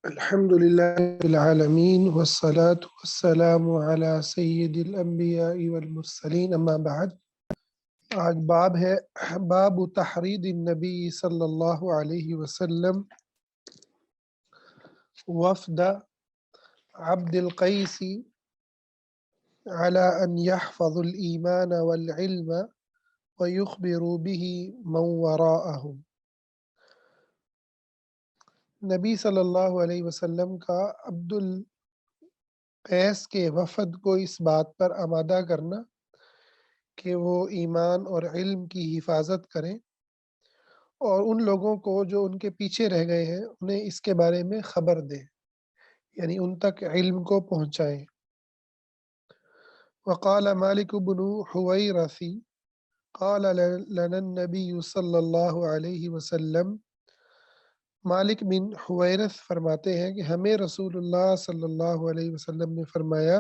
الحمد لله رب العالمين والصلاة والسلام على سید الانبیاء والمرسلین اما بعد۔ آج باب ہے باب تحرید النبی صلی اللہ علیہ وسلم وفد عبد القیس على ان يحفظوا الایمان والعلم ويخبروا به من وراءهم۔ نبی صلی اللہ علیہ وسلم کا عبد القیس کے وفد کو اس بات پر آمادہ کرنا کہ وہ ایمان اور علم کی حفاظت کریں اور ان لوگوں کو جو ان کے پیچھے رہ گئے ہیں انہیں اس کے بارے میں خبر دیں، یعنی ان تک علم کو پہنچائیں۔ وقال مالک بن حویرث قال لنا النبی صلی اللہ علیہ وسلم، مالک بن حویرث فرماتے ہیں کہ ہمیں رسول اللہ صلی اللہ علیہ وسلم نے فرمایا،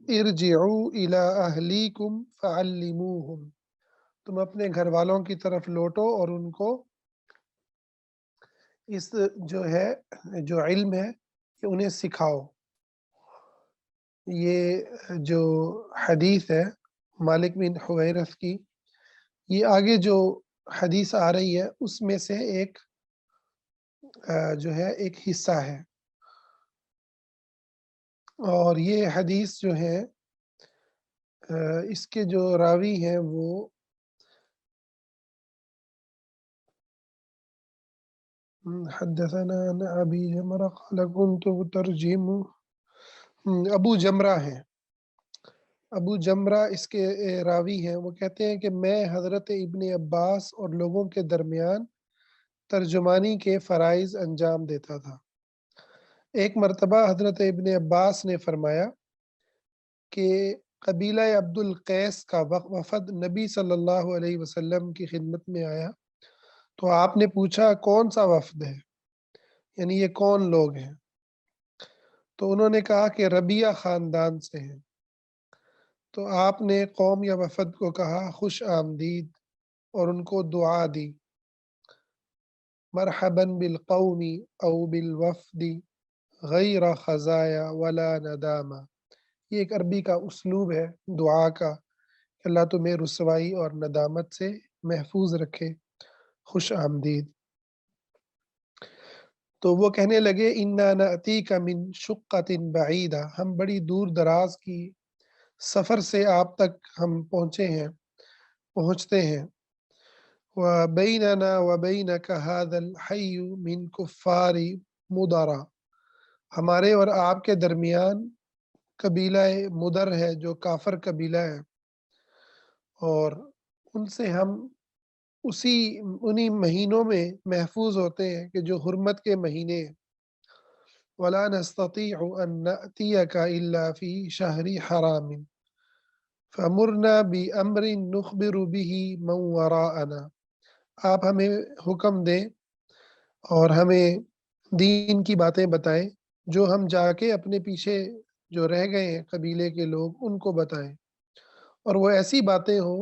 ارجعوا الی اہلیکم فعلموہم، تم اپنے گھر والوں کی طرف لوٹو اور ان کو اس جو علم ہے کہ انہیں سکھاؤ۔ یہ جو حدیث ہے مالک بن حویرث کی، یہ آگے جو حدیث آ رہی ہے اس میں سے ایک حصہ ہے، اور یہ حدیث جو ہے اس کے جو راوی ہیں وہ حدثنا عن ابی جمرہ قال كنت اترجم، ابو جمرہ ہیں، ابو جمرہ اس کے راوی ہیں۔ وہ کہتے ہیں کہ میں حضرت ابن عباس اور لوگوں کے درمیان ترجمانی کے فرائض انجام دیتا تھا۔ ایک مرتبہ حضرت ابن عباس نے فرمایا کہ قبیلہ عبد القیس کا وفد نبی صلی اللہ علیہ وسلم کی خدمت میں آیا تو آپ نے پوچھا کون سا وفد ہے، یعنی یہ کون لوگ ہیں؟ تو انہوں نے کہا کہ ربیہ خاندان سے ہیں۔ تو آپ نے قوم یا وفد کو کہا خوش آمدید اور ان کو دعا دی، مرحبا بالقوم او بالوفد غیر خزایا ولا ندامہ۔ یہ ایک عربی کا اسلوب ہے دعا کا کہ اللہ تمہیں رسوائی اور ندامت سے محفوظ رکھے، خوش آمدید۔ تو وہ کہنے لگے انا نأتیک من شقۃ بعیدہ، ہم بڑی دور دراز کی سفر سے آپ تک ہم پہنچتے ہیں۔ وبیننا وبینک ھذا الحی من کفار مدرہ، ہمارے اور آپ کے درمیان قبیلہ مدر ہے جو کافر قبیلہ ہے، اور ان سے ہم انہی مہینوں میں محفوظ ہوتے ہیں کہ جو حرمت کے مہینے ہیں۔ وَلَا نَسْتَطِيعُ أَن نَأْتِيَكَ إِلَّا فِي شَهْرِ حَرَامٍ فَمُرْنَا بِأَمْرٍ نُخْبِرُ بِهِ مَنْ وَرَاءَنَا، آپ ہمیں حکم دیں اور ہمیں دین کی باتیں بتائیں جو ہم جا کے اپنے پیچھے جو رہ گئے ہیں قبیلے کے لوگ ان کو بتائیں، اور وہ ایسی باتیں ہوں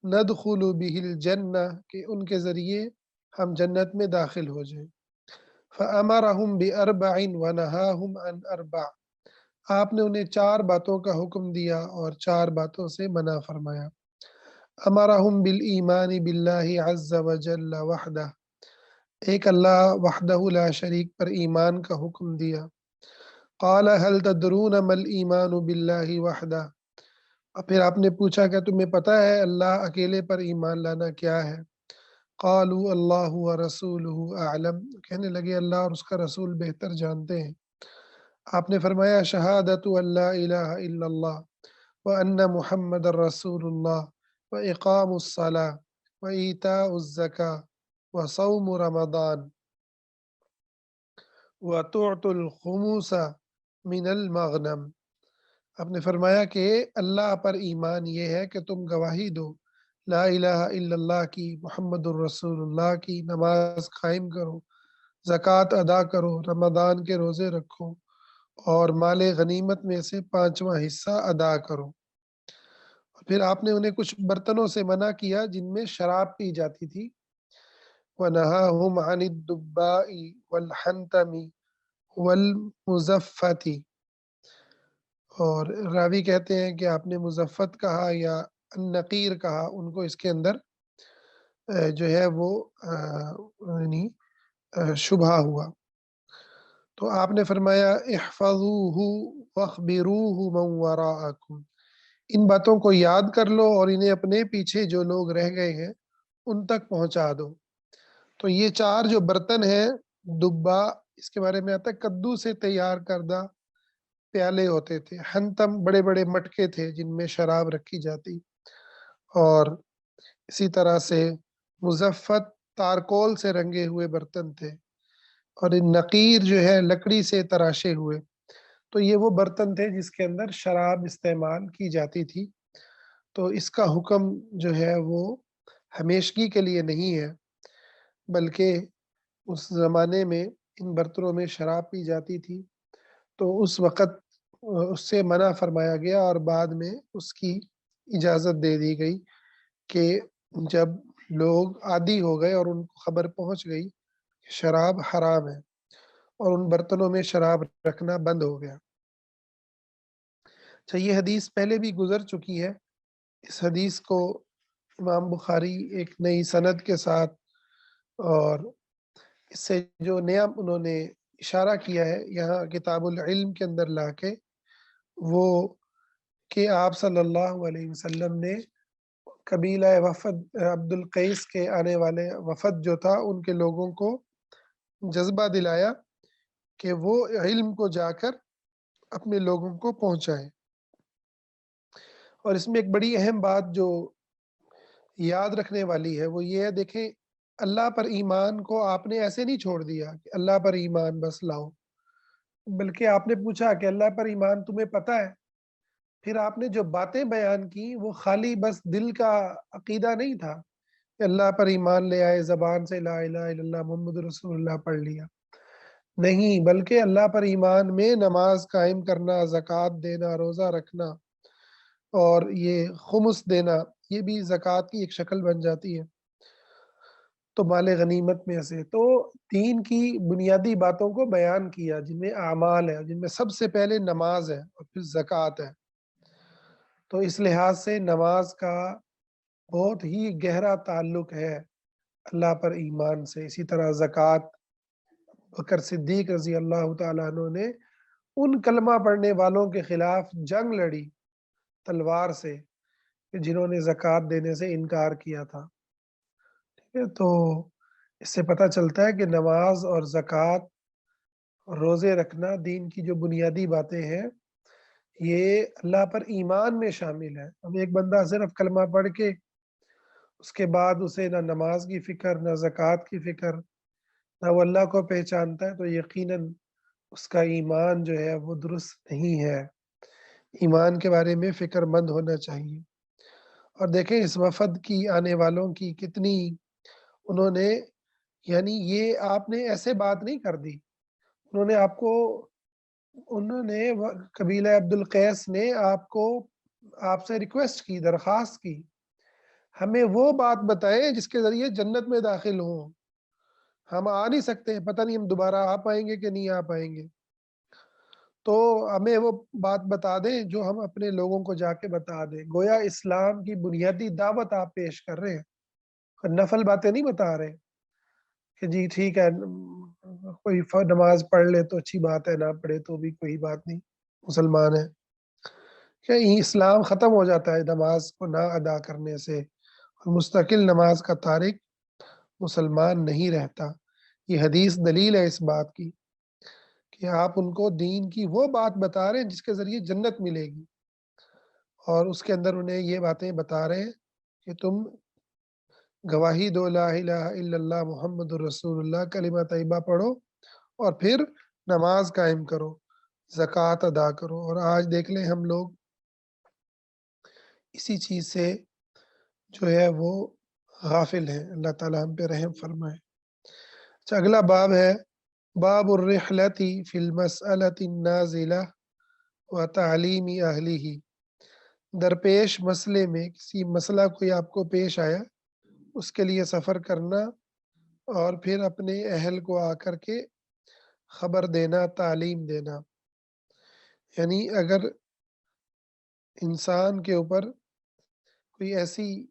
ندخل به الجنہ کہ ان کے ذریعے ہم جنت میں داخل ہو جائیں۔ فَأَمَرَهُمْ بِأَرْبَعٍ وَنَهَاهُمْ عَنْ أَرْبَعٍ، آپ نے انہیں 4 باتوں کا حکم دیا اور 4 باتوں سے منع فرمایا۔ امرہم بالایمان باللہ عز وجل وحدہ، ایک اللہ وحدہ لا شریک پر ایمان کا حکم دیا۔ قال هل تدرون ما الایمان باللہ وحدہ، اور پھر آپ نے پوچھا کہ تمہیں پتہ ہے اللہ اکیلے پر ایمان لانا کیا ہے؟ قالوا اللہ ورسولہ اعلم، کہنے لگے اللہ اور اس کا رسول بہتر جانتے ہیں۔ آپ نے فرمایا شہادت ان لا الہ الا اللہ وان محمد رسول اللہ واقام الصلاۃ وایتاء الزکاۃ وصوم رمضان وتعطی الخمس من المغنم، آپ نے فرمایا کہ اللہ پر ایمان یہ ہے کہ تم گواہی دو لا الہ الا اللہ کی، محمد الرسول اللہ کی، نماز قائم کرو، زکوٰۃ ادا کرو، رمضان کے روزے رکھو، اور مال غنیمت میں سے 5واں حصہ ادا کرو۔ اور پھر آپ نے انہیں کچھ برتنوں سے منع کیا جن میں شراب پی جاتی تھی۔ وَنَهَاهُمْ عَنِ الدُّبَّاءِ وَالْحَنْتَمِ والمزفتی، اور راوی کہتے ہیں کہ آپ نے مزفت کہا یا النقیر کہا، ان کو اس کے اندر جو ہے وہ یعنی شبہ ہوا۔ تو آپ نے فرمایا احفظوہ واخبروہ من وراءکم، ان باتوں کو یاد کر لو اور انہیں اپنے پیچھے جو لوگ رہ گئے ہیں ان تک پہنچا دو۔ تو یہ چار جو برتن ہیں، دبا، اس کے بارے میں آتا ہے کدو سے تیار کردہ پیالے ہوتے تھے، حنتم بڑے بڑے مٹکے تھے جن میں شراب رکھی جاتی، اور اسی طرح سے مزفت تارکول سے رنگے ہوئے برتن تھے، اور نقیر جو ہے لکڑی سے تراشے ہوئے۔ تو یہ وہ برتن تھے جس کے اندر شراب استعمال کی جاتی تھی۔ تو اس کا حکم جو ہے وہ ہمیشگی کے لیے نہیں ہے، بلکہ اس زمانے میں ان برتنوں میں شراب پی جاتی تھی، تو اس وقت اس سے منع فرمایا گیا، اور بعد میں اس کی اجازت دے دی گئی کہ جب لوگ عادی ہو گئے اور ان کو خبر پہنچ گئی کہ شراب حرام ہے، اور ان برتنوں میں شراب رکھنا بند ہو گیا۔ اچھا، یہ حدیث پہلے بھی گزر چکی ہے۔ اس حدیث کو امام بخاری ایک نئی سند کے ساتھ، اور اس سے جو نیا انہوں نے اشارہ کیا ہے یہاں کتاب العلم کے اندر لا کے، وہ کہ آپ صلی اللہ علیہ وسلم نے قبیلہ وفد عبد القیس کے آنے والے وفد جو تھا ان کے لوگوں کو جذبہ دلایا کہ وہ علم کو جا کر اپنے لوگوں کو پہنچائیں۔ اور اس میں ایک بڑی اہم بات جو یاد رکھنے والی ہے وہ یہ ہے، دیکھیں اللہ پر ایمان کو آپ نے ایسے نہیں چھوڑ دیا کہ اللہ پر ایمان بس لاؤ، بلکہ آپ نے پوچھا کہ اللہ پر ایمان تمہیں پتہ ہے؟ پھر آپ نے جو باتیں بیان کی وہ خالی بس دل کا عقیدہ نہیں تھا کہ اللہ پر ایمان لے آئے، زبان سے لا الہ الا اللہ محمد رسول اللہ پڑھ لیا، نہیں، بلکہ اللہ پر ایمان میں نماز قائم کرنا، زکوٰۃ دینا، روزہ رکھنا، اور یہ خمس دینا، یہ بھی زکوٰۃ کی ایک شکل بن جاتی ہے، تو مال غنیمت میں سے۔ تو دین کی بنیادی باتوں کو بیان کیا جن میں اعمال ہے، جن میں سب سے پہلے نماز ہے اور پھر زکوٰۃ ہے۔ تو اس لحاظ سے نماز کا بہت ہی گہرا تعلق ہے اللہ پر ایمان سے۔ اسی طرح زکوٰۃ، بکر صدیق رضی اللہ تعالیٰ عنہ نے ان کلمہ پڑھنے والوں کے خلاف جنگ لڑی تلوار سے کہ جنہوں نے زکوٰۃ دینے سے انکار کیا تھا۔ ٹھیک ہے، تو اس سے پتہ چلتا ہے کہ نماز اور زکوٰۃ اور روزے رکھنا دین کی جو بنیادی باتیں ہیں، یہ اللہ پر ایمان میں شامل ہے۔ اب ایک بندہ صرف کلمہ پڑھ کے اس کے بعد اسے نہ نماز کی فکر، نہ زکوٰۃ کی فکر، نہ وہ اللہ کو پہچانتا ہے، تو یقیناً اس کا ایمان جو ہے وہ درست نہیں ہے۔ ایمان کے بارے میں فکر مند ہونا چاہیے۔ اور دیکھیں اس وفد کی آنے والوں کی کتنی انہوں نے، یعنی یہ آپ نے ایسے بات نہیں کر دی، انہوں نے آپ کو، انہوں نے قبیلہ عبد القیس نے آپ کو، آپ سے ریکویسٹ کی، درخواست کی، ہمیں وہ بات بتائیں جس کے ذریعے جنت میں داخل ہوں، ہم آ نہیں سکتے، پتہ نہیں ہم دوبارہ آ پائیں گے کہ نہیں آ پائیں گے، تو ہمیں وہ بات بتا دیں جو ہم اپنے لوگوں کو جا کے بتا دیں۔ گویا اسلام کی بنیادی دعوت آپ پیش کر رہے ہیں، نفل باتیں نہیں بتا رہے کہ جی ٹھیک ہے کوئی نماز پڑھ لے تو اچھی بات ہے، نہ پڑھے تو بھی کوئی بات نہیں، مسلمان ہے۔ کہ اسلام ختم ہو جاتا ہے نماز کو نہ ادا کرنے سے، اور مستقل نماز کا تارک مسلمان نہیں رہتا۔ یہ حدیث دلیل ہے اس بات کی کہ آپ ان کو دین کی وہ بات بتا رہے ہیں جس کے ذریعے جنت ملے گی، اور اس کے اندر انہیں یہ باتیں بتا رہے ہیں کہ تم گواہی دو لا الہ الا اللہ محمد الرسول اللہ، کلمہ طیبہ پڑھو، اور پھر نماز قائم کرو، زکوٰۃ ادا کرو۔ اور آج دیکھ لیں ہم لوگ اسی چیز سے جو ہے وہ غافل ہیں، اللہ تعالیٰ ہم پہ رحم فرمائے۔ اچھا، اگلا باب ہے باب الرحلۃ فی المسألۃ النازلہ و تعلیم اہلہ، درپیش مسئلے میں کسی مسئلہ کوئی آپ کو پیش آیا، اس کے لیے سفر کرنا اور پھر اپنے اہل کو آ کر کے خبر دینا، تعلیم دینا، یعنی اگر انسان کے اوپر کوئی ایسی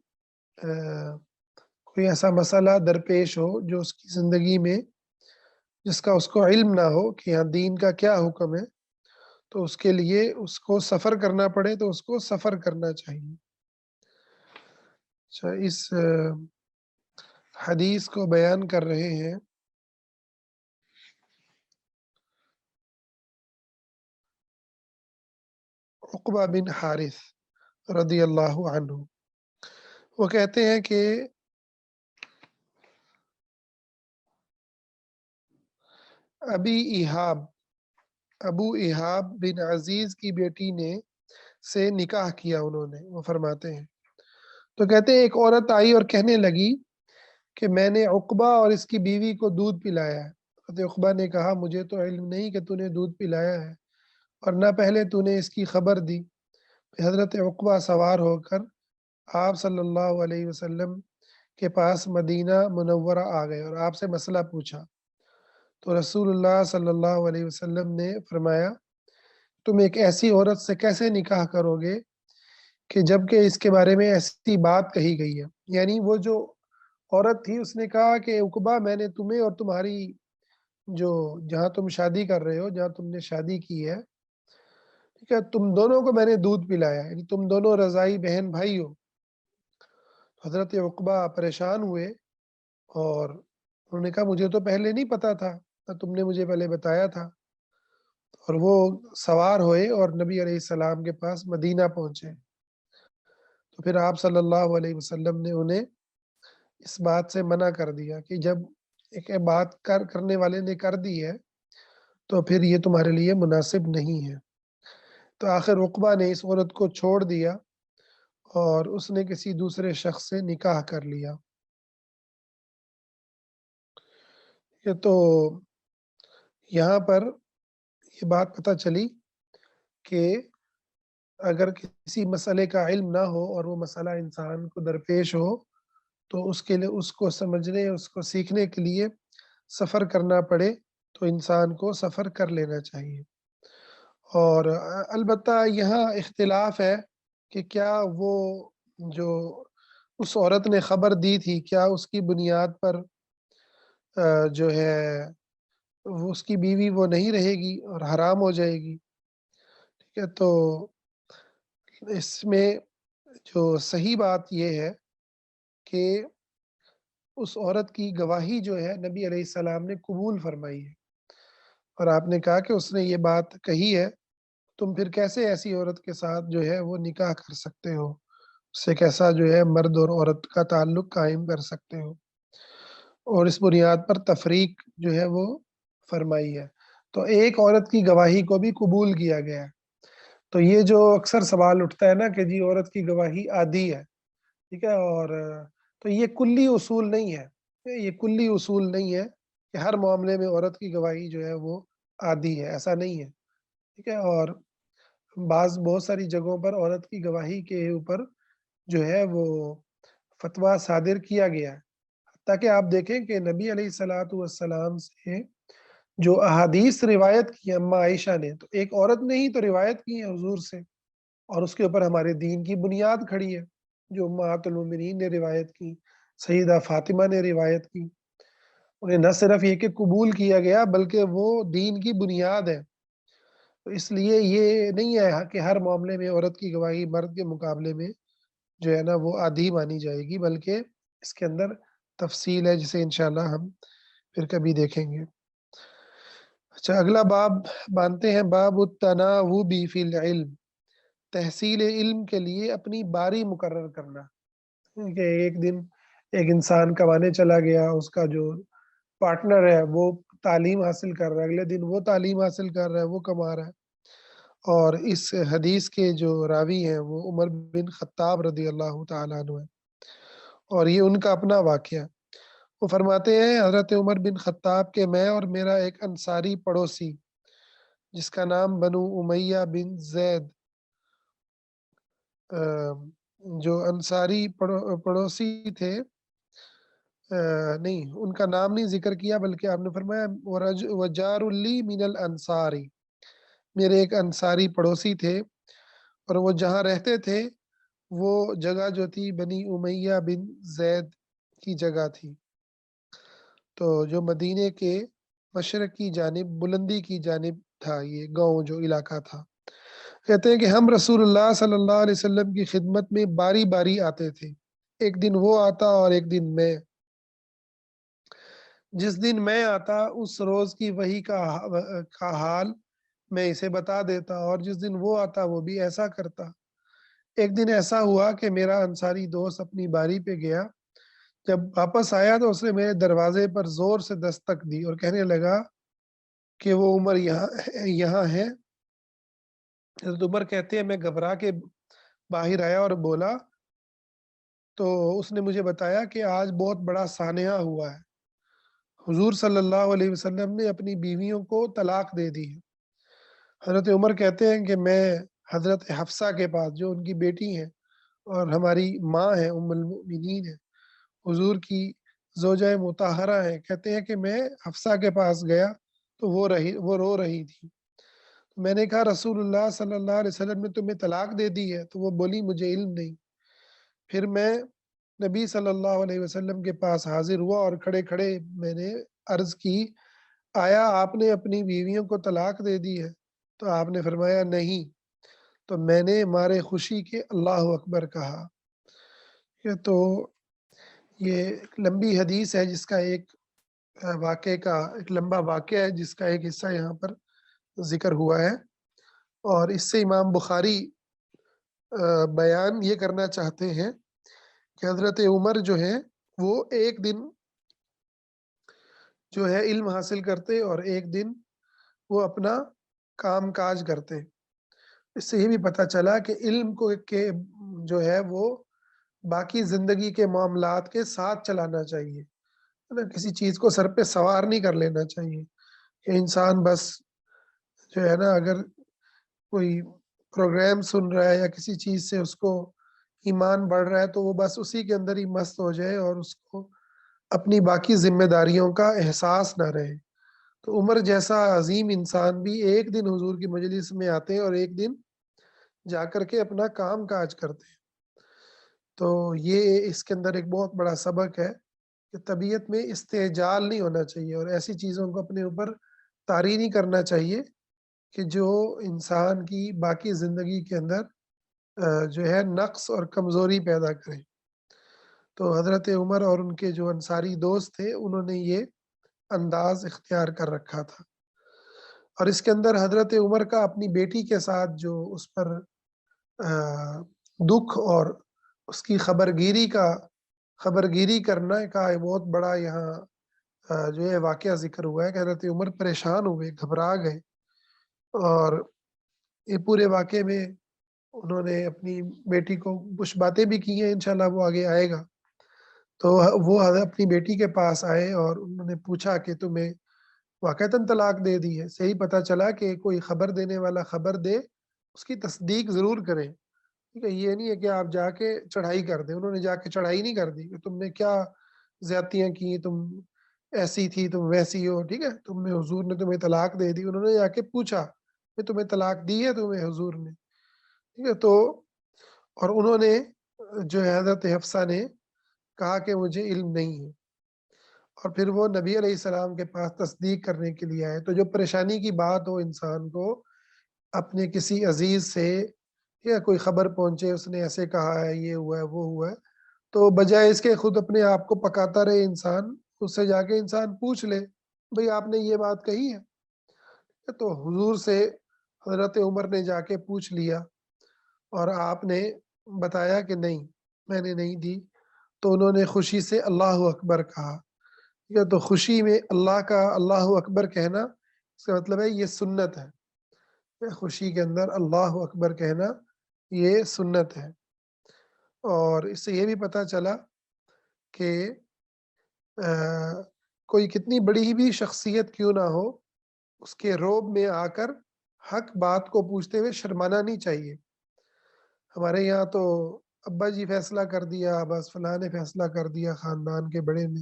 کوئی ایسا مسئلہ درپیش ہو جو اس کی زندگی میں جس کا اس کو علم نہ ہو کہ ہاں دین کا کیا حکم ہے، تو اس کے لیے اس کو سفر کرنا پڑے تو اس کو سفر کرنا چاہیے۔ اچھا، اس حدیث کو بیان کر رہے ہیں عقبہ بن حارث رضی اللہ عنہ۔ وہ کہتے ہیں کہ ابو ایہاب بن عزیز کی بیٹی نے سے نکاح کیا انہوں نے، وہ فرماتے ہیں۔ تو کہتے ہیں ایک عورت آئی اور کہنے لگی کہ میں نے عقبہ اور اس کی بیوی کو دودھ پلایا ہے۔ حضرت عقبہ نے کہا مجھے تو علم نہیں کہ تو نے دودھ پلایا ہے، اور نہ پہلے تو نے اس کی خبر دی۔ حضرت عقبہ سوار ہو کر آپ صلی اللہ علیہ وسلم کے پاس مدینہ منورہ آ گئے اور آپ سے مسئلہ پوچھا۔ تو رسول اللہ صلی اللہ علیہ وسلم نے فرمایا تم ایک ایسی عورت سے کیسے نکاح کرو گے کہ جب کہ اس کے بارے میں ایسی بات کہی گئی ہے؟ یعنی وہ جو عورت تھی اس نے کہا کہ عقبہ میں نے تمہیں اور تمہاری جو جہاں تم شادی کر رہے ہو، جہاں تم نے شادی کی ہے، ٹھیک ہے، تم دونوں کو میں نے دودھ پلایا، یعنی تم دونوں رضائی بہن بھائی ہو۔ حضرت عقبہ پریشان ہوئے اور انہوں نے کہا مجھے تو پہلے نہیں پتا تھا، نہ تم نے مجھے پہلے بتایا تھا۔ اور وہ سوار ہوئے اور نبی علیہ السلام کے پاس مدینہ پہنچے۔ تو پھر آپ صلی اللہ علیہ وسلم نے انہیں اس بات سے منع کر دیا کہ جب ایک بات کرنے والے نے کر دی ہے تو پھر یہ تمہارے لیے مناسب نہیں ہے۔ تو آخر عقبہ نے اس عورت کو چھوڑ دیا اور اس نے کسی دوسرے شخص سے نکاح کر لیا۔ یہ تو یہاں پر یہ بات پتہ چلی کہ اگر کسی مسئلے کا علم نہ ہو اور وہ مسئلہ انسان کو درپیش ہو تو اس کے لیے اس کو سمجھنے، اس کو سیکھنے کے لیے سفر کرنا پڑے تو انسان کو سفر کر لینا چاہیے۔ اور البتہ یہاں اختلاف ہے کہ کیا وہ جو اس عورت نے خبر دی تھی کیا اس کی بنیاد پر جو ہے وہ اس کی بیوی وہ نہیں رہے گی اور حرام ہو جائے گی؟ ٹھیک ہے، تو اس میں جو صحیح بات یہ ہے کہ اس عورت کی گواہی جو ہے نبی علیہ السلام نے قبول فرمائی ہے، اور آپ نے کہا کہ اس نے یہ بات کہی ہے، تم پھر کیسے ایسی عورت کے ساتھ جو ہے وہ نکاح کر سکتے ہو، اس سے کیسا جو ہے مرد اور عورت کا تعلق قائم کر سکتے ہو، اور اس بنیاد پر تفریق جو ہے وہ فرمائی ہے۔ تو ایک عورت کی گواہی کو بھی قبول کیا گیا ہے۔ تو یہ جو اکثر سوال اٹھتا ہے نا کہ جی عورت کی گواہی عادی ہے، ٹھیک ہے، اور تو یہ کلی اصول نہیں ہے، یہ کلی اصول نہیں ہے کہ ہر معاملے میں عورت کی گواہی جو ہے وہ عادی ہے، ایسا نہیں ہے، ٹھیک ہے۔ اور بہت ساری جگہوں پر عورت کی گواہی کے اوپر جو ہے وہ فتویٰ صادر کیا گیا ہے، تاکہ آپ دیکھیں کہ نبی علیہ الصلوۃ والسلام سے جو احادیث روایت کی ہیں اما عائشہ نے، تو ایک عورت نے ہی تو روایت کی ہے حضور سے، اور اس کے اوپر ہمارے دین کی بنیاد کھڑی ہے، جو امہات المومنین نے روایت کی، سیدہ فاطمہ نے روایت کی، انہیں نہ صرف یہ کہ قبول کیا گیا بلکہ وہ دین کی بنیاد ہے۔ تو اس لیے یہ نہیں ہے کہ ہر معاملے میں عورت کی گواہی مرد کے مقابلے میں جو ہے نا وہ آدھی مانی جائے گی، بلکہ اس کے اندر تفصیل ہے جسے انشاءاللہ ہم پھر کبھی دیکھیں گے۔ اچھا، اگلا باب مانتے ہیں، باب التناوب فی العلم، تحصیل علم کے لیے اپنی باری مقرر کرنا، کہ ایک دن ایک انسان کمانے چلا گیا، اس کا جو پارٹنر ہے وہ تعلیم حاصل کر رہا ہے، اگلے دن وہ تعلیم حاصل کر رہا ہے، وہ کما رہا ہے۔ اور اس حدیث کے جو راوی ہیں وہ عمر بن خطاب رضی اللہ تعالیٰ عنہ ہیں، اور یہ ان کا اپنا واقعہ۔ وہ فرماتے ہیں حضرت عمر بن خطاب کے میں اور میرا ایک انصاری پڑوسی جس کا نام بنو امیہ بن زید، جو انصاری پڑوسی تھے، نہیں ان کا نام نہیں ذکر کیا، بلکہ آپ نے فرمایا وجار لی من الانصاری، میرے ایک انصاری پڑوسی تھے، اور وہ جہاں رہتے تھے وہ جگہ جو تھی بنی امیہ بن زید کی جگہ تھی، تو جو مدینے کے مشرق کی جانب بلندی کی جانب تھا یہ گاؤں جو علاقہ تھا۔ کہتے ہیں کہ ہم رسول اللہ صلی اللہ علیہ وسلم کی خدمت میں باری باری آتے تھے، ایک دن وہ آتا اور ایک دن میں۔ جس دن میں آتا اس روز کی وہی کا حال میں اسے بتا دیتا، اور جس دن وہ آتا وہ بھی ایسا کرتا۔ ایک دن ایسا ہوا کہ میرا انصاری دوست اپنی باری پہ گیا، جب واپس آیا تو اس نے میرے دروازے پر زور سے دستک دی اور کہنے لگا کہ وہ عمر یہاں ہے۔ حضرت عمر کہتے ہیں میں گھبرا کے باہر آیا اور بولا تو اس نے مجھے بتایا کہ آج بہت بڑا سانحہ ہوا ہے، حضور صلی اللہ علیہ وسلم نے اپنی بیویوں کو طلاق دے دی ہے۔ حضرت عمر کہتے ہیں کہ میں حضرت حفصہ کے پاس، جو ان کی بیٹی ہیں اور ہماری ماں ہیں، ام المؤمنین ہیں، حضور کی زوجہ مطہرہ ہیں، کہتے ہیں کہ میں حفصہ کے پاس گیا تو وہ رو رہی تھی۔ میں نے کہا رسول اللہ صلی اللہ علیہ وسلم نے تمہیں طلاق دے دی ہے؟ تو وہ بولی مجھے علم نہیں۔ پھر میں نبی صلی اللہ علیہ وسلم کے پاس حاضر ہوا اور کھڑے کھڑے میں نے عرض کی آیا آپ نے اپنی بیویوں کو طلاق دے دی ہے؟ تو آپ نے فرمایا نہیں۔ تو میں نے مارے خوشی کے اللہ اکبر کہا۔ تو یہ ایک لمبی حدیث ہے جس کا ایک واقعے کا ایک لمبا واقعہ ہے جس کا ایک حصہ یہاں پر ذکر ہوا ہے، اور اس سے امام بخاری بیان یہ کرنا چاہتے ہیں کہ حضرت عمر جو ہے وہ ایک دن جو ہے علم حاصل کرتے اور ایک دن وہ اپنا کام کاج کرتے۔ اس سے یہ بھی پتہ چلا کہ علم کو کہ جو ہے وہ باقی زندگی کے معاملات کے ساتھ چلانا چاہیے، کسی چیز کو سر پہ سوار نہیں کر لینا چاہیے کہ انسان بس جو ہے نا اگر کوئی پروگرام سن رہا ہے یا کسی چیز سے اس کو ایمان بڑھ رہا ہے تو وہ بس اسی کے اندر ہی مست ہو جائے اور اس کو اپنی باقی ذمہ داریوں کا احساس نہ رہے۔ تو عمر جیسا عظیم انسان بھی ایک دن حضور کی مجلس میں آتے ہیں اور ایک دن جا کر کے اپنا کام کاج کرتے ہیں۔ تو یہ اس کے اندر ایک بہت بڑا سبق ہے کہ طبیعت میں استعجال نہیں ہونا چاہیے اور ایسی چیزوں کو اپنے اوپر طاری نہیں کرنا چاہیے کہ جو انسان کی باقی زندگی کے اندر جو ہے نقص اور کمزوری پیدا کرے۔ تو حضرت عمر اور ان کے جو انصاری دوست تھے انہوں نے یہ انداز اختیار کر رکھا تھا، اور اس کے اندر حضرت عمر کا اپنی بیٹی کے ساتھ جو اس پر دکھ اور اس کی خبرگیری کرنا کا ایک بہت بڑا یہاں جو ہے واقعہ ذکر ہوا ہے کہ حضرت عمر پریشان ہوئے، گھبرا گئے، اور یہ پورے واقعے میں انہوں نے اپنی بیٹی کو کچھ باتیں بھی کی ہیں، انشاءاللہ وہ آگے آئے گا۔ تو وہ اپنی بیٹی کے پاس آئے اور انہوں نے پوچھا کہ تمہیں واقعتاً طلاق دے دی ہے؟ صحیح پتہ چلا کہ کوئی خبر دینے والا خبر دے اس کی تصدیق ضرور کریں، ٹھیک ہے؟ یہ نہیں ہے کہ آپ جا کے چڑھائی کر دیں۔ انہوں نے جا کے چڑھائی نہیں کر دی کہ تم نے کیا زیادتیاں کی، تم ایسی تھی، تم ویسی ہو، ٹھیک ہے، حضور نے تمہیں طلاق دے دی۔ انہوں نے جا کے پوچھا کہ تمہیں طلاق دی ہے تمہیں حضور نے، ٹھیک ہے؟ تو اور انہوں نے جو ہے حضرت حفصہ نے کہا کہ مجھے علم نہیں ہے، اور پھر وہ نبی علیہ السلام کے پاس تصدیق کرنے کے لیے آئے۔ تو جو پریشانی کی بات ہو انسان کو اپنے کسی عزیز سے یا کوئی خبر پہنچے اس نے ایسے کہا ہے، یہ ہوا ہے وہ ہوا ہے، تو بجائے اس کے خود اپنے آپ کو پکاتا رہے انسان، اس سے جا کے انسان پوچھ لے بھئی آپ نے یہ بات کہی ہے؟ تو حضور سے حضرت عمر نے جا کے پوچھ لیا اور آپ نے بتایا کہ نہیں میں نے نہیں دی۔ تو انہوں نے خوشی سے اللہ اکبر کہا۔ یا تو خوشی میں اللہ اکبر کہنا اس کا مطلب ہے یہ سنت ہے، خوشی کے اندر اللہ اکبر کہنا یہ سنت ہے۔ اور اس سے یہ بھی پتہ چلا کہ کوئی کتنی بڑی بھی شخصیت کیوں نہ ہو اس کے روب میں آ کر حق بات کو پوچھتے ہوئے شرمانا نہیں چاہیے۔ ہمارے یہاں تو ابا جی فیصلہ کر دیا، بس فلاں نے فیصلہ کر دیا خاندان کے بڑے نے،